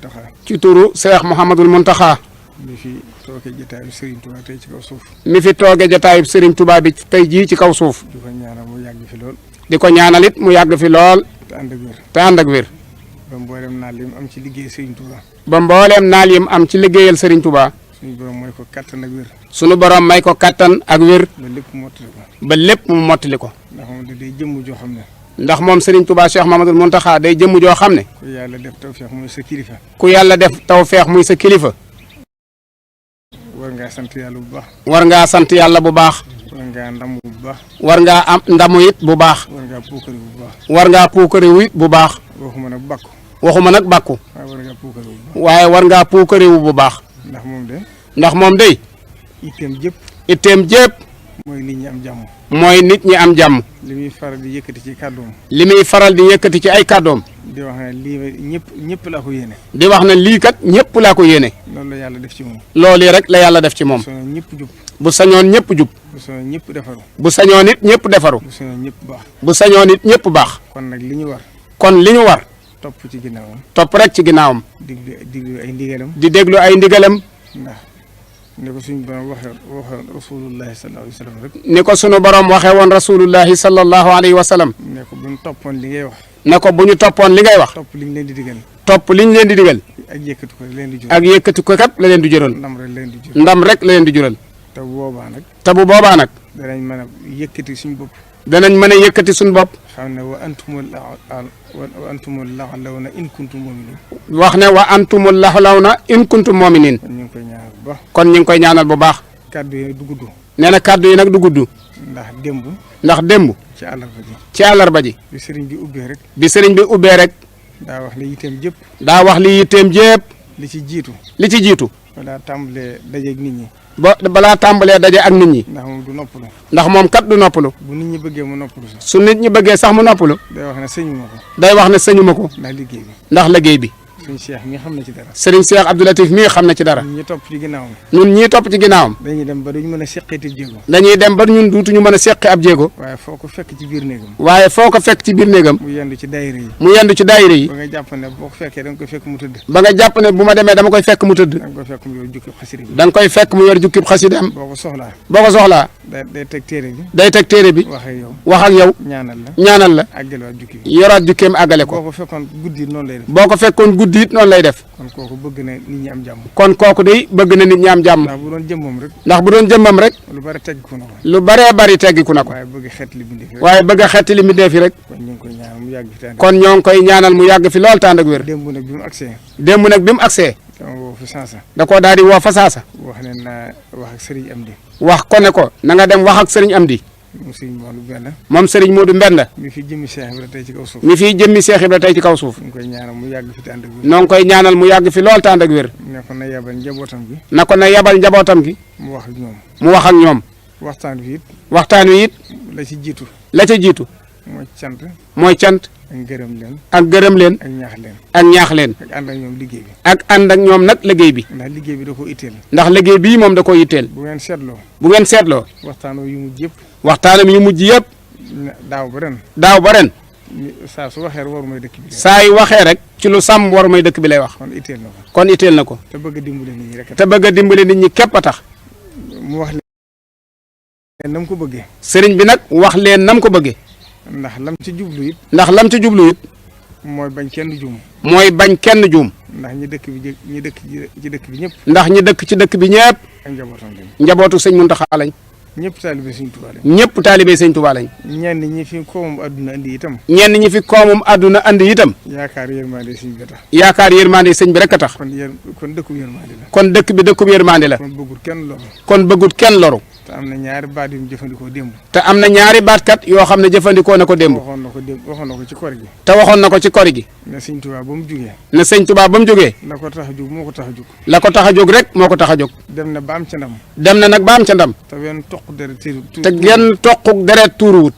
Muntaxa. ci turu Cheikh Mouhamadul Muntaxa. mi fi tooge jotaayu Serigne Touba tey ci kaw suuf. mi fi tooge jotaayu Serigne Touba bi tey jii ci kaw suuf. di ko ñaanal mu yàgg fi lool. di ko ñaanal it mu yàgg fi lool. te ànd ak wér. te ànd ak wér. ba mboolem naal lim am ci liggéey Serigne Touba. ba mbooleem naal yim am ci liggéeyal Serigne Touba. suñu borom mooy ko kattan ak wér. sunu borom may ko kattan ak wér. ba lépp mottali ko. ba lépp mu mottali ko. ndax moom day jëmm joo xam ne. ndax moom Serigne Touba Cheikh Mouhamadul Muntaxa day jëmm joo xam ne. ku yàlla def tawfeex muy sa kilifa. ku yàlla def tawfeex muy sa kilifa. war ngaa sant yàlla bu baax. war ngaa sant yàlla bu baax. war ngaa ndamu bu baax. war ngaa am ndamu it bu baax. war ngaa puukari bu baax. war ngaa puukariwu it bu baax. waxuma nag bàkku. waxuma nag bàkku. waaye war ngaa puukari bu baax. waaye war ngaa puukariwu bu baax. ndax moom de. ndax moom day. itteem jëpp. itteem jépp. mooy nit ñi am jàmm. mooy nit ñi am jàmm. li muy faral di yëkkati ci kàddoom. li muy faral di yëkkati ci ay kàddoom. di wax ne lii ñëpp laa ko yéene. di wax ne lii kat ñëpp laa ko yéene. loolu la yàlla def ci moom. loolu rek la yàlla def ci moom. bu sañoon ñëpp jub. bu sañoon ñëpp jub. bu sañoon ñëpp defaru. bu sañoon it ñëpp defaru. bu sañoon ñëpp baax. bu sañoon it ñëpp baax. kon nag li ñu war. kon li ñu war. topp ci ginnaawam. topp rek ci ginnaawam. diglu ay ndigalam. di déglu ay ndigalam. ndax ni ko suñu borom waxee rasulullahi sallallahu alayhi wa sallam rek. ni ko sunu borom waxee woon rasulullahi sallallahu alayhi wa sallam. ne ko bu ñu toppoon li ngay wax. ne ko bu ñu toppoon li ngay wax. topp liñ leen di digal. topp liñ leen di digal. ak yëkkati ko leen di jural. ak yëkkati ko kat la leen di jural. ndam rek leen di jural. ndam rek la leen di jural. te bu boobaa nag. te bu boobaa nag. danañ mën a yëkkati suñu bopp. danañ mën a yëkkati suñu bopp. xam ne wa antumul la'lawna in kuntum mu'minin. wax ne wa antumul laxlawna in kuntum mu'minin. kon ñu ngi koy ñaanal bu baax. kon ñu ngi koy ñaanal bu baax. kàddu yi du gudd. nee na kàddu yi nag du gudd. ndax démb. ndax démb. ci àllarba ji. ci àllarba ji. bi sëriñ bi ubbee rek. bi sëriñ bi ubbee rek. daa wax ne yitteem jëpp. daa wax li yitteem jépp. li ci jiitu. li ci jiitu. balaa tàmbalee dajeeg nit ñi. balaa tàmbalee daje ak nit ñi. ndax moom du noppalu. ndax moom kat du noppalu. bu nit ñi bëggee mu noppalu sax. su nit ñi bëggee sax mu noppalu. day wax ne sëñu ma ko. day wax ne sëñu ma ko. ndax liggéey bi. ndax liggéey bi. suñu Cheikh mi xam na ci dara. Serigne Cheikh Abdou Latif mii xam na ci dara. ñi topp ci ginnaawam. ñun ñii topp ci ginnaawam. dañuy dem ba duñu mën a seqeeti jéego. dañuy dem ba ñun duutuñu mën a seqi ab jéego. waaye foo ko fekk ci biir néegam. waaye foo ko fekk ci biir néegam. mu yendu ci daayira yi. mu yendu ci daayira yi. ba nga jàpp ne boo ko fekkee da nga koy fekk mu tëdd. ba nga jàpp ne bu ma demee dama koy fekk mu tëdd. da nga koy fekk mu yor jukki xasida bi. da nga koy fekk mu yor jukkib xasidaam. boo ko soxlaa. boo ko soxlaa. day teg téere bi. day teg téere bi. wax ak yow. wax ak yow. ñaanal la. ñaanal la. àggalewaat jukki bi. yoraat jukkeem àggale boo ko. ko fekkoon guddi it noonu lay def. boo ko fekkoon guddi it noonu lay def. kon kooku bëgg na nit ñi am jàmm. kon kooku day bëgg na nit ñi am jàmm. ndax bu doon jëmmam rek. ndax bu doon jëmmam rek. lu bari teggiku na ko. lu baree bari teggiku na ko. waaye bëgg xeet li bindi fi rek. waaye bëgg a xetti li mu dee fi rek. kon ñu ngi koy ñaan mu yàgg fi tànn. kon ñoo ngi koy ñaanal mu yàgg fi lool tànd ak wér. démb nag bi mu agsee. démb nag bi mu agsee. dama woo fi sansa. da koo daal di woo fa saasa. wax ne naa wax ak Serigne Amdi. wax ko ne ko na nga dem wax ak Serigne Amdi. mu Serigne Modou Mbenda. moom Serigne Modou Mbenda. mi fi jëmmi Cheikh Ibra tey ci kaw suuf. mi fi jëmmi Cheikh Ibra tey ci kaw suuf. ñu ngi koy ñaanal mu yàgg fi tànn ak wér. noo ngi koy ñaanal mu yàgg fi lool tànd ak wér. ne ko na yabal njabootam gi. na ko na yabal njabootam gi. mu wax ak ñoom. mu wax ak ñoom. waxtaan wi it. waxtaan wi it. la ci jiitu. la ca jiitu. mooy cant. mooy cant. ak gërëm leen. ak gërëm leen. ak ñaax leen. ak ñaax leen. ak ànd ak ñoom liggéey bi. ak ànd ak ñoom nag liggéey bi. ndax liggéey bi da ko itteel. ndax liggéey bii moom da ko yitteel. bu ngeen seetloo. bu ngeen seetloo. waxtaan yu mujj yëpp. waxtaanam yu mujj yëpp. daaw ba ren. daaw ba ren. saa su waxee rek waru may dëkk bi. saa yu waxee rek. ci lu sàmm war may dëkk bi lay wax. kon itteel na ko. kon itteel na ko. te bëgg a dimbale nit ñi rek. te bëgg a dimbale nit ñi képp a tax. mu wax leen nam ko bëggee. sëriñ bi nag wax leen nam ko bëggee. ndax lam ci jublu it. ndax lam ci jublu it. mooy bañ kenn juum. mooy bañ kenn juum. ndax ñi dëkk bi ñi dëkk ci dëkk bi ñëpp. ndax ñi dëkk ci dëkk bi ñëpp. ak njabootam lañ. njabootu sëñ Muntaxa lañ. ñëpp taalibe sëñ Tuubaa lañ. ñëpp taalibe sëñ Tuubaa lañ. ñenn ñi fi koomum àdduna andi itam. ñenn ñi fi koomum àdduna andi itam. yaakaar yërmande sëñ bi tax. yaakaar yërmande sëñ bi rek a tax. kon dëkkub yërmande la. kon dëkk bi dëkkub yërmande la. kon bëggut kenn loru. kon bëggut kenn loru. te am na ñaari baat yu mu jëfandikoo démb. te am na ñaari baatkat yoo xam ne jëfandikoo na ko démb. waxoon na ko ci kor gi. te waxoon na ko ci kori gi. ne sëñ Tuubaa ba mu jugee. ne sëñ Tuubaa ba mu jógee. la ko tax a jóg moo ko tax a jóg. la ko tax a jóg rek moo ko tax a jóg. dem na ba am ca ndam. dem na nag ba am ca ndam. te wenn toq deret te genn toquk deret tuuruwut.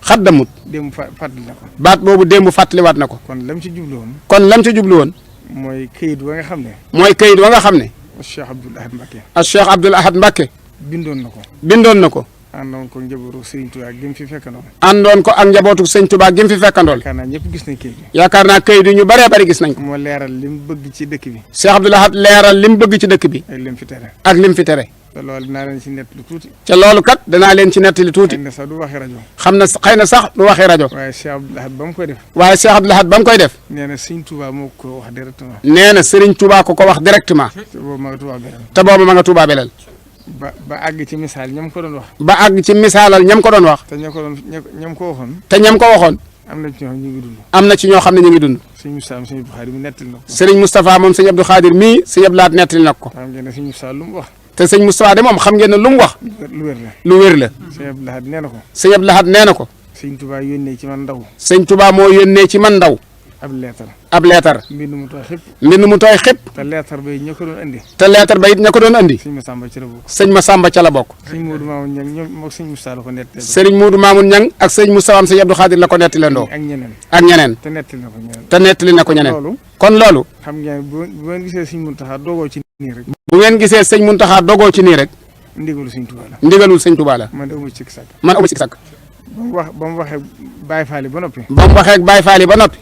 xaddamut. démb fàttali na ko. baat boobu démb fàttaliwaat na ko. kon lam ci jublu woon. kon lam ci jublu woon. mooy këyit wa nga xam ne. mooy këyit wa nga xam ne. Cheikh Abdoul Ahad Mbacké. ak Cheikh Abdoul Ahad Mbacké. bindoon na ko. bindoon na ko. àndoon ko njabootu Serigne Touba gi mu fi fekkandoo. àndoon ko ak njabootu sëñ Touba gi mu fi fekkandool. yaakaar naa ñëpp gis nañ kayit bi. yaakaar naa kayit yi ñu bëree bëri gis nañ ko. moo leeral li mu bëgg ci dëkk bi. Cheikh Abdou Lahad leeral li mu bëgg ci dëkk bi. ak lim fi tere. ak lim fi tere. te loolu dinaa leen ci nettali tuuti. te loolu kat danaa leen ci nettali tuuti. xëy na sax du waxee rajo. xam na xëy na sax du waxee rajo. waaye Cheikh Abdou Lahad ba mu koy def. waaye Cheikh Abdou Lahad ba mu koy def. nee na Serigne Touba moo ko wax directement. nee na Serigne Touba ko wax directement. te boobu ma nga Touba Belel. te boobu ma nga Touba Belel. ba àgg ci misaal ñam ko doon wax. ba àgg ci misaalal ñam ko doon wax. te ñam ko waxoon. te ñam ko waxoon. am na ci ñoo xam ñu ngi dund. am na ci ñoo xam ne ñu ngi dund. Serigne Moustapha Serigne Abdou Khadir mi nettali na ko. Serigne Moustapha moom sëñ Abdou Khadir mii sëñ Abdou Lahad nettali na ko. xam ngeen ne Serigne Moustapha lu mu wax. te sëñ Moustapha de moom xam ngeen ne lu mu wax. lu wér la. lu wér la. Serigne Abdou Lahad nee na ko. sëñ Abdou Lahad nee na ko. Serigne Touba yónnee ci man ndaw. sëñ Touba moo yónnee ci man ndaw. ab leetar. ab leetar. mbind mu tooy xëpp. mbind mu tooy xëpp. te leetar ba it ña ko doon andi. te leetar ba it ña ko doon andi. Serigne Massamba ci la bokk. sëñ Massamba ca la bokk. Serigne Modou Mamoun Niang ñoom moog Serigne Moustapha la ko nettali. Serigne Modou Mamoun Niang ak sëñ Moustapha am sëñ Abdou Khadir la ko nettilandoo. ak ñeneen. ak ñeneen. te nettali na ko ñeneen. te nettali na ko ñeneen. loolu. kon loolu. xam ngeen bu ngeen gisee Serigne Mountakha dogoo ci nii rek. bu ngeen gisee sëñ Mountakha dogoo ci nii rek. ndigalu Serigne Touba la. ndigalul sëñ Touba la. man de amu ci sikk sàkk. man amu ci sàkk. ba mu waxee Baye Fall ba noppi. ba mu waxee ak Baye Fall ba noppi.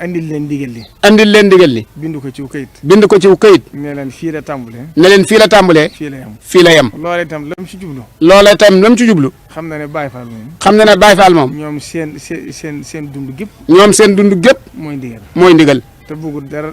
andil leen ndigal li. andil leen ndigal li. bind ko ci kayit. bind ko ci kayit. ne leen fii la tàmbalee. ne leen fii la tàmbalee. fii la yem. fii la yem. loolee itam lam ci jublu. loolee itam lam ci jublu. xam na ne Baye Fall moom. xam na ne Baye Fall moom. ñoom seen dund gépp. ñoom seen dund gépp. mooy ndigal. mooy ndigal. te bëggul dara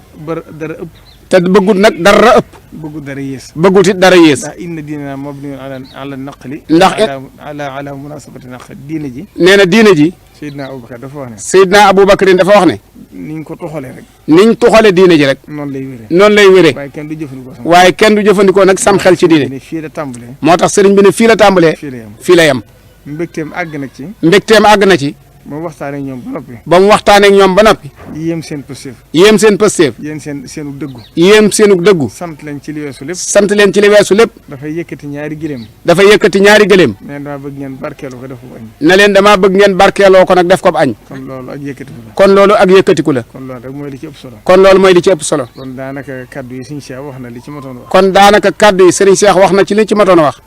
ëpp. te bëggut nag dara ëpp. bëggul dara yées. bëggut it dara yées. ndax inna diina mabniyun ala naqli. ndax ala munasabati naqli diina ji. nee na diina ji. Seydina Aboubacar dafa wax ne. Seydina Aboubacar dafa wax ne. niñ ko toxalee rek. niñ toxalee diina ji rek. noonu lay wéree. noonu lay wéree. waaye kenn du jëfandikoo sama. waaye kenn du jëfandikoo nag sam xel ci diine. fii la tàmbalee. moo tax sëriñ bi ne fii la tàmbalee. fii la yem. fii la yem. mbégteem àgg na ci. mbégteem àgg na ci. ba mu waxtaanee ak ñoom ba noppi. ba mu waxtaanee ak ñoom ba noppi. yéem seen pësteef. yéem seen pësteef. yéen seenu dëggu. yéem seenu dëggu. sant leen ci li weesu lépp. sant leen ci li weesu lépp. dafay yëkkati ñaari gileem. dafay yëkkati ñaari gëléem. mais dama bëgg ngeen barkeeloo ko def ko añ. ne leen damaa bëgg ngeen barkeeloo ko nag def ko añ. kon loolu ak yëkkatiku la. kon loolu ak yëkkatiku la. kon loolu rek mooy li ci ëpp solo. kon loolu mooy li ci ëpp solo. kon daanaka kaddu yi Serigne Cheikh wax na li ci matoon wax. kon daanaka kaddu yi Serigne Cheikh wax na ci li ci matoon a wax.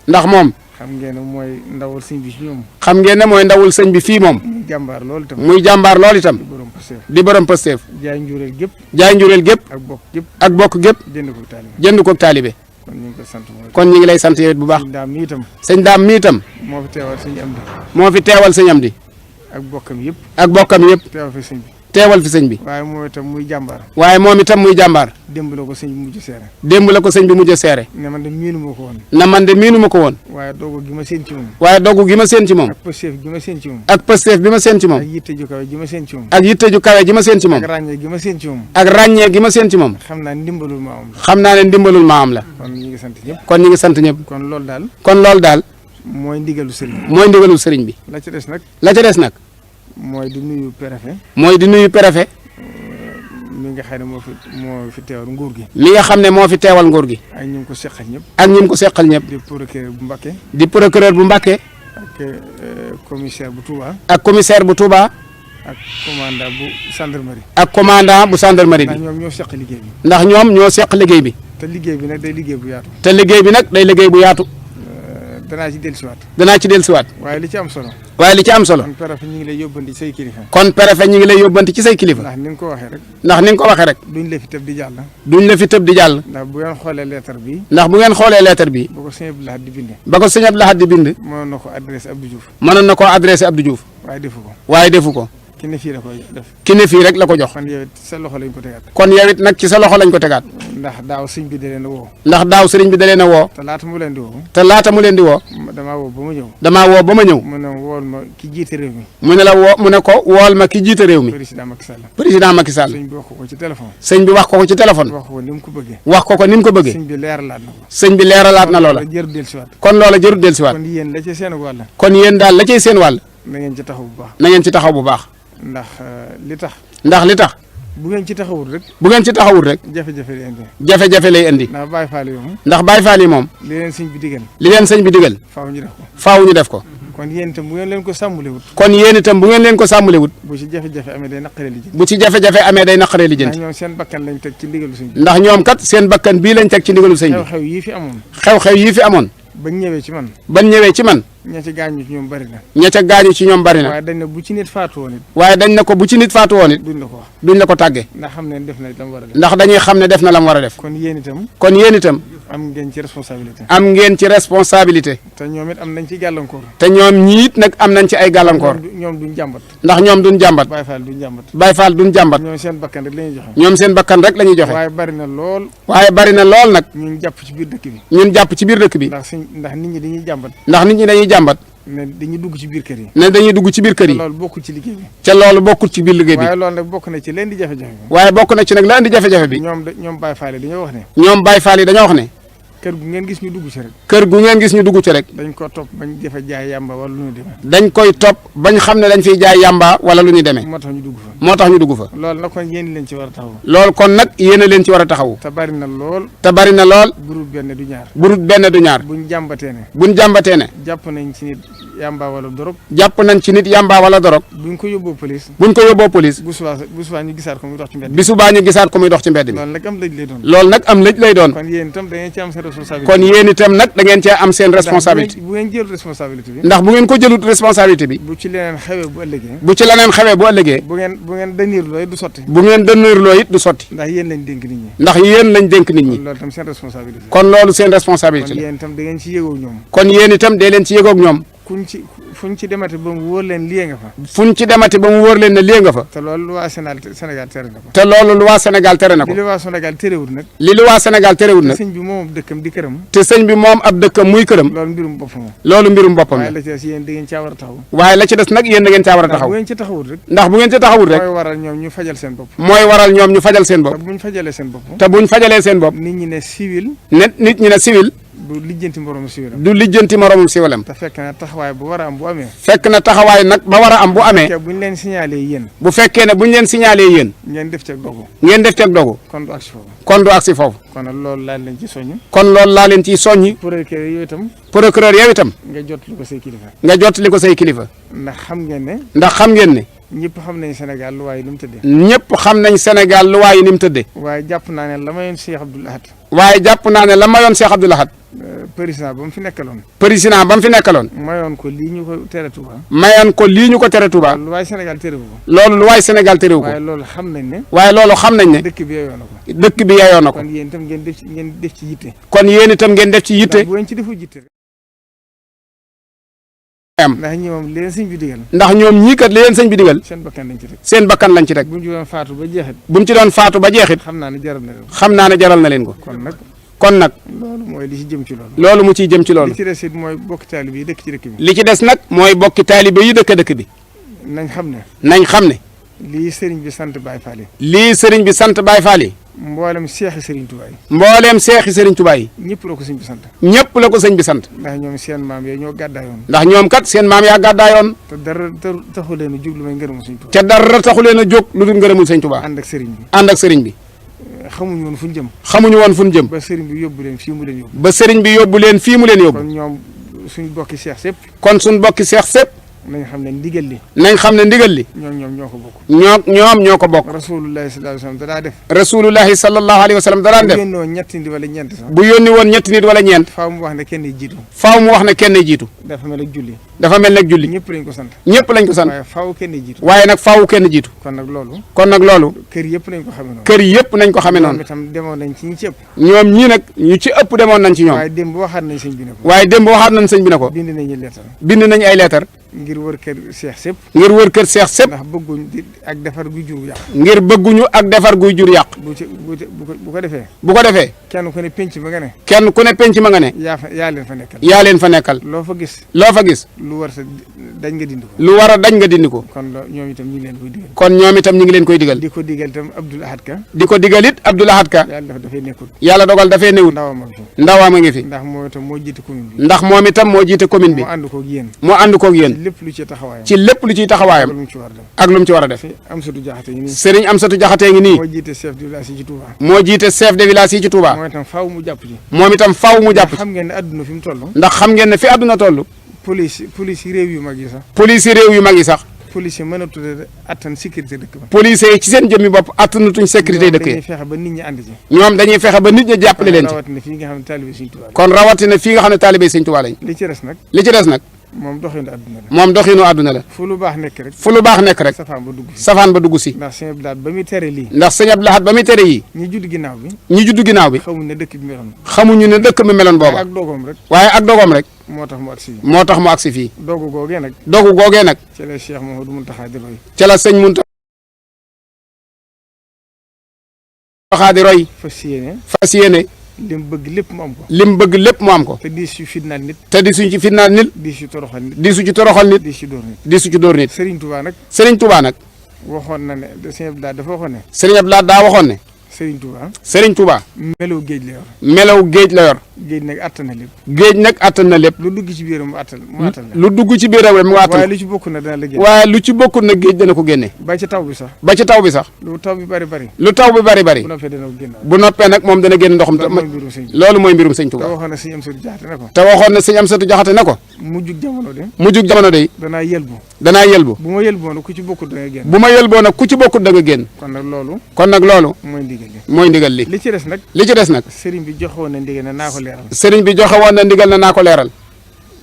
ndax moom. xam ngeen ne mooy ndawal sëñ bi ci ñoom. xam ngeen ne mooy ndawul sëñ bi fii moom. muy jàmbaar loolu itam. muy jàmbaar loolu itam. di borom pësteef. di borom pësteef. jaay njureel gépp. jaay njureel gépp. ak bokk gépp. ak bokk gépp. jënd ko taalibe. jënd ko taalibe. kon ñu ngi koy sant mooy. kon ñu ngi lay sant yow it bu baax. sëñ daam mi itam. sëñ daam mi itam. moo fi teewal sëñ Amdi. moo fi teewal sëñ Amdi. ak bokkam yëpp. ak bokkam yëpp. teewal fi sëñ bi. teewal fi sëñ bi. waaye moom itam muy jàmbaar. waaye moom itam muy jàmbaar. démb la ko sëñ bi mujj seere. démb la ko sëñ bi mujj seere. ne man de miinu ma ko woon. na man de miinu ma ko woon. waaye doogu gi ma seen ci moom. waaye dogu gi ma seen ci moom. ak pësteef gi ma seen ci moom. ak pësteef bi ma seen ci moom. ak yitte ju kawe gi ma seen ci moom. ak yitte ju kawe ji ma seen ci moom. ak ràññee gi ma seen ci moom. ak ràññee gi ma seen ci moom. xam naa ndimbalul ma am la. xam naa ne ndimbalul ma am la. kon ñu ngi sant ñëpp. kon ñu ngi sant ñëpp. kon loolu daal. kon loolu daal. mooy ndigalu sëriñ bi. mooy ndigalul sëriñ bi. la ca des nag. la ca des nag. mooy di nuyu préfet. mooy di nuyu préfet. mi nga xam ne moo fi teewal nguur gi. mi nga xam ne moo fi teewal nguur gi. ak ñi ko seqal ñëpp. ak ñi ko seqal ñëpp. di procureur bu Mbacké. di procureur bu Mbacké. ak commissaire bu Touba. ak commissaire bu Touba. ak commandant bu gendarmerie. ak commandant bu gendarmerie bi. ndax ñoom ñoo seq liggéey bi. ndax ñoom ñoo seq liggéey bi. te liggéey bi nag day liggéey bu yaatu. te liggéey bi nag day liggéey bu yaatu. danaa ci dellusiwaat. danaa ci dellusiwaat. waaye li ci am solo. waaye li ci am solo. kon préfet ñu ngi lay yóbbanti ci say kilifa. kon préfet ñu ngi lay yóbbanti ci say kilifa. ndax ni nga ko waxee rek. ndax ni nga ko waxee rek. duñ la fi tëb di jàll. duñ la fi tëb di jàll. ndax bu ngeen xoolee lettre bi. ndax bu ngeen xoolee lettre bi. ba ko sëñ Abdou Lahad di bind. ba ko sëñ Abdou Lahad di bind. mënoon na ko adressé Abdou Diouf. mënoon na koo adressé Abdou Diouf. waaye defu ko. waaye defu ko. ki ne fii la koy def. ki ne fii rek la ko jox. kon yow it sa loxo lañ ko tegaat. kon yow it nag ci sa loxo lañ ko tegaat. ndax daaw sëñ bi da leen a woo. ndax daaw sëriñ bi da leen a woo. te laata mu leen di woo. te laata mu leen di woo. damaa woo ba ma ñëw. damaa woo ba ma ñëw. mu ne wool ma ki jiite réew mi. mu ne la woo mu ne ko wool ma ki jiite réew mi. président Macky Sall. président Macky Sall. sëñ bi wax ko ci téléphone. sëñ bi wax ko ci téléphone. wax ko ni mu ko bëggee. wax ko ni mu ko bëggee. sëñ bi leeralaat na ko. sëñ bi leeralaat na loola. kon jërul dellusiwaat. kon loola jërul dellusiwaat. kon yéen la ci seen wàll. kon yéen daal la cay seen wàll. na ngeen ci taxaw bu baax. na ngeen ci taxaw bu baax. ndax li tax. ndax li tax. bu ngeen ci taxawul rek. bu ngeen ci taxawul rek. jafe-jafe lay indi. jafe-jafe lay indi. ndax Baye Fall yi moom. ndax Baye Fall yi moom. li leen sëñ bi digal. li leen sëñ bi digal. faaw ñu def ko. faaw ñu def ko. kon yéen itam bu ngeen leen ko sàmmulewut. kon yéen itam bu ngeen leen ko sàmmulewut. bu ci jafe-jafe amee day naqaree lijjanti. bu ci jafe-jafe amee day naqaree lijjanti. ndax ñoom seen bakkan lañ teg ci ndigalu sëñ bi. ndax ñoom kat seen bakkan bii lañ teg ci ndigalu sëñ bi. xew-xew yii fi amoon. xew-xew yii fi amoon. bañ ñëwee ci man. bañ ñëwee ci man. ña ca gaañu ci ñoom bari na. ña ca gaañu ci ñoom bari na. waaye dañ ne bu ci nit faatu woon it. waaye dañ ne ko bu ci nit faatu woon it. duñ la ko wax. duñ la ko tàggee. ndax xam ne def na la mu war a def. ndax dañuy xam ne def na la mu war a def. kon yéen itam. kon yéen itam. am ngeen ci responsabilité. am ngeen ci responsabilité. te ñoom it am nañ ci gàllankoor. te ñoom ñiit nag am nañ ci ay gàllankoor. ñoom duñ jàmbat. ndax ñoom duñ jàmbat. Baye Fall duñ jàmbat. Baye Fall duñ jàmbat. ñoom seen bakkan rek la ñuy joxe. ñoom seen bakkan rek la ñuy joxe. waaye bari na lool. waaye bari na lool nag. ñun jàpp ci biir dëkk bi. ñun jàpp ci biir dëkk bi. ndax nit ñi dañuy jàmbat. ndax nit ñi dañuy jàmbat. ne dañuy dugg ci biir kër yi. ne dañuy dugg ci biir kër yi. loolu bokkul ci liggéey bi. ca loolu bokkul ci biir liggéey bi. waaye loolu nag bokk na ci leen di jafe-jafe bi. waaye bokk na ci nag la indi jafe-jafe bi. ñoom Baye Fall yi dañoo wax ne. ñoom Baye Fall yi dañoo wax ne. kër gu ngeen gis ñu dugg ci rek. kër gu ngeen gis ñu dugg ci rek. dañ ko topp bañ defa jaay yàmba wala lu ñu demee. dañ koy topp bañ xam ne dañ fiy jaay yàmba wala lu ñuy demee. moo tax ñu dugg fa. moo tax ñu dugg fa. loolu nag kon yéen leen ci war a taxawu. loolu kon nag yéen a leen ci war a taxawu. te bari na lool. te bari na lool. burut benn du ñaar. burut benn du ñaar. buñ jàmbatee ne. buñ jàmbatee ne. jàpp nañ ci nit yàmba wala dorog. jàpp nañ ci nit yàmba wala dorog. buñ ko yóbboo police. buñ ko yóbboo police. bu subaa ñu gisaat ko muy dox ci mbedd mi. bi subaa ñu gisaat ko muy dox ci mbedd mi. loolu nag am lëj lay doon. loolu nag am lëj lay doon. kon yéen itam da ngeen ci am seen responsabilité. kon yéen itam nag da ngeen cee am seen responsabilité. bu ngeen jël responsabilité bi. ndax bu ngeen ko jëlut responsabilité bi. bu ci leneen xewee bu ëllëgee. bu ci leneen xewee bu ëllëgee. bu ngeen dënniir looy du sotti. bu ngeen dënniir loo it du sotti. ndax yéen lañ dénk nit ñi. ndax yéen lañ dénk nit ñi. loolu itam seen responsabilité. kon loolu seen responsabilité kon la. yéen itam da ngeen ci yëgoo ñoom. kon yéen itam dee leen ci yëgoog ñoom. fuñ ci demati ba mu wóor leen lii nga fa. fuñ ci demati ba mu wóor leen ne lii nga fa. te loolu lu waa Sénégal tere na ko. te loolu lu waa Sénégal tere na ko. li lu waa Sénégal terewul nag. li lu waa Sénégal terewul nag. te sëñ bi moom dëkkam di këram. te sëñ bi moom ab dëkkam muy këram. loolu mbirum boppam. loolu mbirum boppam la. waaye la ci des yéen da ngeen caa war a taxaw. waaye la ci des nag yéen da ngeen caa war a taxaw. bu ngeen ci taxawul rek. ndax bu ngeen ci taxawul rek. mooy waral ñoom ñu fajal seen bopp. mooy waral ñoom ñu fajal seen bopp. te buñ fajalee seen bopp. te buñ fajalee seen bopp. nit ñi ne civil. nit ñi ne civil. du lijjanti moromu civilam. du lijjanti moromum civilam. te fekk na taxawaay bu war a am bu amee. fekk na taxawaay nag ba war a am bu amee. buñ leen signalé yéen. bu fekkee ne buñ leen signalé yéen. ngeen def ceeg dogu. ngeen def ceeg dogu. kon du agsi foofu. kon du agsi foofu. kon nag loolu laa leen ci soññ. kon loolu laa leen ciy soññi. procureur yooyu itam. procureur yow itam. nga jottali ko say kilifa. nga jottali ko say kilifa. ndax xam ngeen ne. ndax xam ngeen ne. ñëpp xam nañ Sénégal lu waaye ni mu tëddee. ñëpp xam nañ Sénégal lu waaye ni mu tëddee. waaye jàpp naa ne la mayoon Cheikh Abdoul Ahad. waaye jàpp naa ne la mayoon Cheikh Abdoul Ahad. président ba mu fi nekkaloon. président ba mu fi nekkaloon. mayoon ko lii ñu ko tere Touba. mayoon ko lii ñu ko tere Touba. lu waaye Sénégal terewu ko. loolu lu waaye Sénégal terewu ko. waaye loolu xam nañ ne. waaye loolu xam nañ ne. dëkk bi yeyoo na ko. dëkk bi yeyoo na ko. kon yéen itam ngeen def ci yitte. kon yéen itam ngeen def ci yitte. ndax bu ngeen ci defu yitte. ndax ñi moom leen sëñ bi digal. ndax ñoom ñii kat li leen sëñ bi digal. seen bakkan lañ ci teg. seen bakkan lañ ci teg. bu ñu ci doon faatu ba jeexit. bu mu ci doon faatu ba jeexit. xam naa ne jaral na leen ko. xam naa ne jaral na leen ko. kon nag. loolu mooy li ci jëm ci loolu. loolu mu ciy jëm ci loolu. li ci des it mooy bokki taalibe yi dëkk ci dëkk bi. li ci des nag mooy bokki taalibe yi dëkk bi. nañ xam ne. nañ xam ne. lii sëriñ bi sant Baye Fall yi. lii sëriñ bi sant Baye Fall yi. mboolem seexi sëriñ Touba yi. mbooleem seexi sëriñ Touba yi. ñëpp la ko sëñ bi sant. ñëpp la ko sëñ bi sant. ndax ñoom seen maam yee ñoo gàddaayoon. ndax ñoom kat seen maam yaa gàddaayoon. te dara taxu leen a jóg lu may ngërëmul sëñ Touba. te dara taxu leen a jóg lu dul ngërëmul sëñ Touba. ànd ak sëriñ bi. ànd ak sëriñ bi. xamuñu woon fu ñu jëm. xamuñu woon fu ñu jëm. ba sëriñ bi yóbbu leen fii mu leen yóbbu. ba sëriñ bi yóbbu leen fii mu leen yóbbu. kon ñoom suñ bokki seex sépp. kon suñ bokki seex sépp. nañ xam ne ndigal li. nañ xam ne ndigal li. ñoom ñoo ko bokk. ñoom ñoo ko bokk. rasulullahi sallallahu alayhi wa sallam danaa def. rasulullahi sallallahu alayhi wa sallam danaan def. bu yónni woon ñetti nit wala ñeent sax. bu yónni woon ñetti nit wala ñeent. faaw mu wax ne kenn jiitu. faaw mu wax ne kenn jiitu. dafa mel ak julli. dafa mel nag julli. ñëpp lañ ko sant. ñëpp lañ ko sant. waaye faaw kenn jiitu. waaye nag faaw kenn jiitu. kon nag loolu. kër yëpp nañ ko xamee noonu. kër yëpp nañ ko xamee noonu. ñoom itam demoon nañ ci ñi ci ëpp. ñoom ñii nag ñu ci ëpp demoon nañ ci ñoom. waaye démb waxaat nañ sëñ bi ne ko. waaye démb waxaat nañ sëñ bi ne ko. bind nañu leetar. bind nañ ay leetar. ngir wër kër seex sépp. ngir wër kër seex sépp. ndax bëgguñ ak defar guy jur yàq. ngir bëgguñu ak defar guy jur yàq. bu ko defee. bu ko defee. kenn ku ne penc ma nga ne. kenn ku ne penc ma nga ne. yaa leen fa nekkal. yaa leen fa nekkal. loo fa gis. lu war sa dañ nga dindi ko. lu war a dañ nga dindi ko. kon ñoom itam ñu ngi leen koy digal. kon ñoom itam ñu ngi leen koy digal. di ko digal itam Abdoul Ahad Ka. di ko digal it Abdoul Ahad Ka. yàlla dafay nekkul. yàlla dogal dafay newut. ndawam a ngi fi. ndax moom itam moo jiite commune bi. ndax moom itam moo jiite commune bi. moo ànd koog yéen. moo ànd koog yéen. lépp lu ci taxawaayam. ci lépp lu ciy taxawaayam. ak lu mu ci war a def. Serigne Amsatou Diakhaté ngi nii. moo jiite chef de village yi ci Touba. moo jiite chef de village yi ci Touba. moom itam faaw mu jàpp ci. moom itam faaw mu jàpp ci. xam ngeen ne adduna fi mu toll. ndax xam ngeen ne fi adduna toll. police yi réew yu mag yi sax. police yi réew yu mag yi sax. policier mënatu attan sécurité dëkk ba. policiers yi ci seen jëmmi bopp attanatuñ sécurité dëkk yi. dañuy fexe ba nit ñi ànd ci. ñoom dañuy fexe ba nit ñi jàppale leen ci. rawatina fii nga xam ne taalibe Sëñ Tuubaa. kon rawatina fii nga xam ne taalibe Sëñ Tuubaa lañ. li ci des nag. li ci des nag. moom doxinu àdduna la. moom doxinu àdduna la. fu lu baax nekk rek. fu lu baax nekk rek. safaan ba dugg si. safaan ba dugg si. ndax sëñ Abdou Lahad ba muy tere lii. ndax sëñ Abdou Lahad ba muy tere yii. ñi judd ginnaaw bi. ñi judd ginnaaw bi. xamuñ ne dëkk bi meloon. xamuñu ne dëkk bi meloon booba. ak dogoom rek. waaye ak dogoom rek. moo tax mu agsi fii. moo tax mu agsi fii. dogu googee nag. dogu googee nag. ci la Cheikh Mouhamadou Mountakha di roy. ci la sëñ Mountakha di roy. fas yéene. lim bëgg lépp mu am ko. lim bëgg lépp mu am ko. te di su fitnaal nit. te di suñ ci fitnaal nit. di su toroxal nit. di su ci toroxal nit. di su dóor nit. di su ci dóor nit. Serigne Touba nag. Serigne Touba nag. waxoon na ne Serigne Abdou Lahad dafa waxoon ne. Serigne Abdou Lahad daa waxoon ne. Serigne Touba. Serigne Touba. melaw géej la yor. melaw géej la yor. géej nag attan na lépp. géej nag attan na lépp. lu dugg ci biiram mu attan la. lu dugg ci biiram mu attan. waaye lu ci bokkul nag dana la génne. waaye lu ci bokkul nag géej dana ko génne. ba ci taw bi sax. ba ci taw bi sax. lu taw bi bari bari. lu taw bi bari bari. bu noppee dana ko génne. bu noppee nag moom dana génn ndoxam. loolu mooy mbirum sëñ Touba. te waxoon na sëñ Amsatu Jaxate ne ko. te waxoon na sëñ Amsatu Jaxate ne ko. mujjug jamono de. mujjug jamono de. danaa yelbu. danaa yelbu. bu ma yelboo nag ku ci bokkul da nga génn. bu ma yelboo nag ku ci bokkul da nga génn. kon nag loolu. kon nag loolu. mooy ndigal li. mooy ndigal li. li ci des nag. li ci des nag. sëriñ bi joxoon na ndigal ne naa ko leeral. sëriñ bi joxe woon na ndigal na naa ko leeral.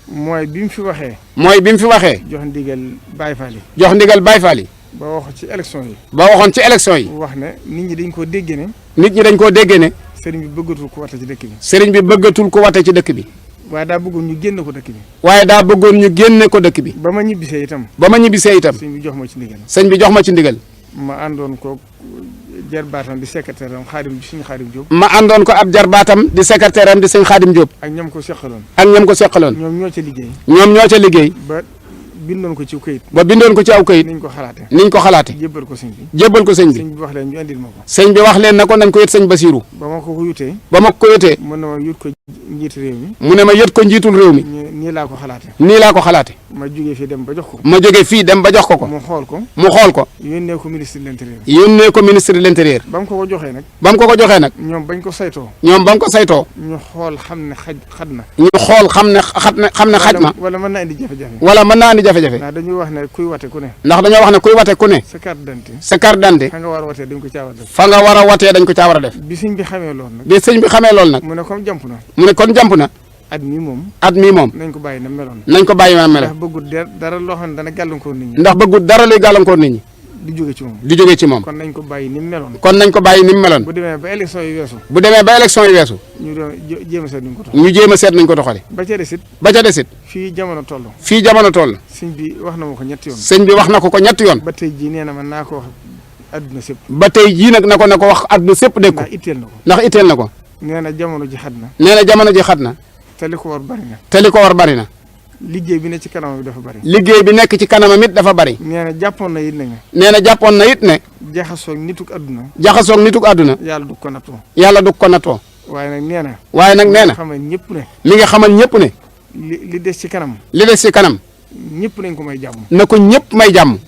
mooy bi mu fi waxee. mooy bi mu fi waxee. jox ndigal Baye Fall yi. jox ndigal Baye Fall yi. ba wax ci élection yi. ba waxoon ci élection yi. wax ne nit ñi dañ koo déggee ne. nit ñi dañ koo déggee ne. sëriñ bi bëggatul ko wate ci dëkk bi. sëriñ bi bëggatul ko wate ci dëkk bi. waaye daa bëggoon ñu génn ko dëkk bi. waaye daa bëggoon ñu génne ko dëkk bi. ba ma ñibbisee itam. ba ma ñibbisee itam. sëñ bi jox ma ci ndigal. sëñ bi jox ma ci ndigal. ma àndoon ko jarbaatam di secrétaire am suñu Xaadim Diop. ma àndoon ko ab jarbaatam di secrétaire am di sëñ Xaadim Diop. ak ñam ko seqaloon. ak ñam ko seqaloon. ñoom ñoo ca liggéey. ñoom ñoo ca liggéey. ba bindoon ko ci këyit. ba bindoon ko ci aw këyit. niñ ko xalaate. niñ ko xalaate. jébbal ko sëñ bi. jébbal ko sëñ bi. sëñ bi wax leen ñu andil ma ko. sëñ bi wax leen na ko nañ ko yët sëñ Basiru. ba ma ko yutee. ba ma ko yutee. mu ne ma yut ko njiitu réew mi. mu ne ma yët ko njiitul réew mi. nii laa ko xalaate. nii laa ko xalaate. ma jógee fii dem ba jox ko. ma jógee fii dem ba jox ko ko. mu xool ko. mu xool ko. yónnee ko ministre de l'intérieur. yónnee ko ministre de l'intérieur. ba mu ko joxee nag. ba mu ko joxee nag. ñoom bañ ko saytoo. ñoom ba mu ko saytoo. ñu xool xam ne xat na. ñu xool xam ne xaj na. wala mën naa indi jafe-jafe. wala mën naa indi jafe-jafe. ndax dañuy wax ne kuy wate ku ne. ndax dañoo wax ne kuy wate ku ne. sa carte d'identité. sa carte d'identité. fa nga war a watee dañ ko caa war a def. fa nga war a watee dañ ko caa war a def. bi sëñ bi xamee loolu nag. bi sëñ bi xamee loolu nag. mu ne comme jàmp na. mu ne kon jàmp na. at mi moom. at mi moom. nañ ko bàyyi na meloon. nañ ko bàyyi na meloon. ndax bëggul dara loo xam ne dana gàllankoor nit ñi. ndax bëggul dara luy gàllankoor nit ñi. di jóge ci moom. di jóge ci moom. kon nañ ko bàyyi ni mu meloon. kon nañ ko bàyyi ni mu meloon. bu demee ba élection yi weesu. bu demee ba élection yi weesu. ñu doon jéem a seet nañ ko doxalee. ñu jéem a seet nañ ko doxalee. ba ca desit. ba ca desit. fii jamono toll. fii jamono toll. sëñ bi wax na ma ko ñetti yoon. sëñ bi wax na ko ñetti yoon. ba tey jii nee na man naa ko wax adduna sépp. ba tey jii nag na ko wax adduna sépp dégg ko. ndax itteel na ko. ndax itteel na ko. nee na jamono ji xat na. nee na jamono ji xat na. te li ko war bari na. te li ko war bari na. liggéey bi ne ci kanamam it dafa bari. liggéey bi nekk ci kanamam it dafa bari. nee na jàppoon na it ne. nee na jàppoon na it ne. jaxasoog nituk adduna. jaxasoog nituk adduna. yàlla du ko nattoo. yàlla du ko nattoo. waaye nag nee na. waaye nag nee na. xamal ñëpp ne. mi nga xamal ñëpp ne. li des ci kanam. li des ci kanam. ñëpp nañ ko may jàmm. na ko ñëpp may jàmm.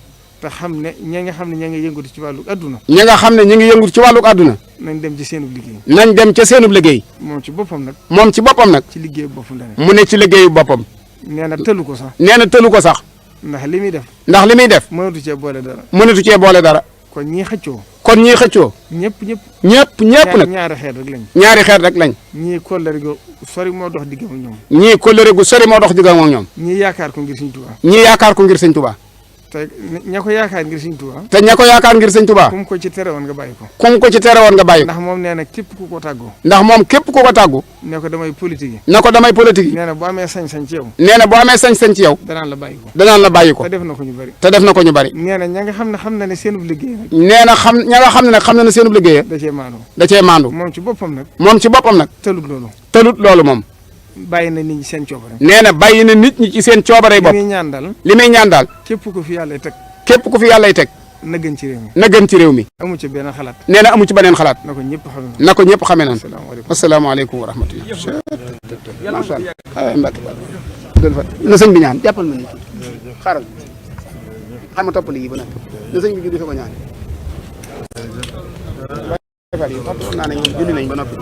te xam ne ña nga xam ne ña ngi yëngatu ci wàllu adduna. ñi nga xam ne ñu ngi yëngu ci wàllu adduna. nañ dem ci seenub liggéey. nañ dem ca seenub liggéey. moom ci boppam nag. moom ci boppam nag. ci liggéey boppam la ne. mu ne ci liggéeyu boppam. nee na tëlu ko sax. nee na tëlu ko sax. ndax li muy def. ndax li muy def. mënatu cee boole dara. mënatu cee boole dara. kon ñii xëccoo. kon ñii xëccoo. ñëpp nag. ñaari xeet rek lañ. ñaari xeet rek lañ. ñii kóllëre gu sori moo dox diggam ak ñoom. ñii kóllëre gu sori moo dox diggam ak ñoom. ñii yaakaar ko ngir Sëñ Tuubaa. ñii yaakaar ko ngir Sëñ Tuubaa. te ña ko yaakaar ngir Sëñ Tuubaa. te ña ko yaakaar ngir Sëñ Tuubaa. kum ko ci tere woon nga bàyyi ko. kum ko ci tere woon nga bàyyi ko. ndax moom nee na képp ku ko tàggoo. ndax moom képp ku ko tàggu. ne ko damay politique yi. ne ko damay politique yi. nee na boo amee sañ-sañ ci yow. nee na boo amee sañ-sañ ci yow. danaan la bàyyi ko. danaan la bàyyi ko. te def na ko ñu bari. te def na ko ñu bari. nee na ña nga xam ne seenub liggéey nag. nee na ña nga xam ne nag xam na ne seenub liggéey. da cee maandu. da cee maandu. moom ci boppam nag. moom ci boppam nag. tëlut loolu. tëlut loolu moom. bàyyi na nit ñi seen coobare. nee na bàyyi na nit ñi ci seen coobare bopp. li muy ñaan daal. li muy ñaan daal. képp ku fi yàlla teg. képp ku fi yàllay teg. na gën ci réew mi. na gën ci réew mi. amu ci benn xalaat. nee na amu ci beneen xalaat. na ko ñëpp xamee. na ko ñëpp xamee naan. asalaamaaleykum wa rahmatulah. macha allah. na sëñ bi ñaan jàppal ma ni xaaral xam nga topp lii ba noppi na sëñ bi julli fa ko ñaan. naa ne ñoom julli nañ ba noppi.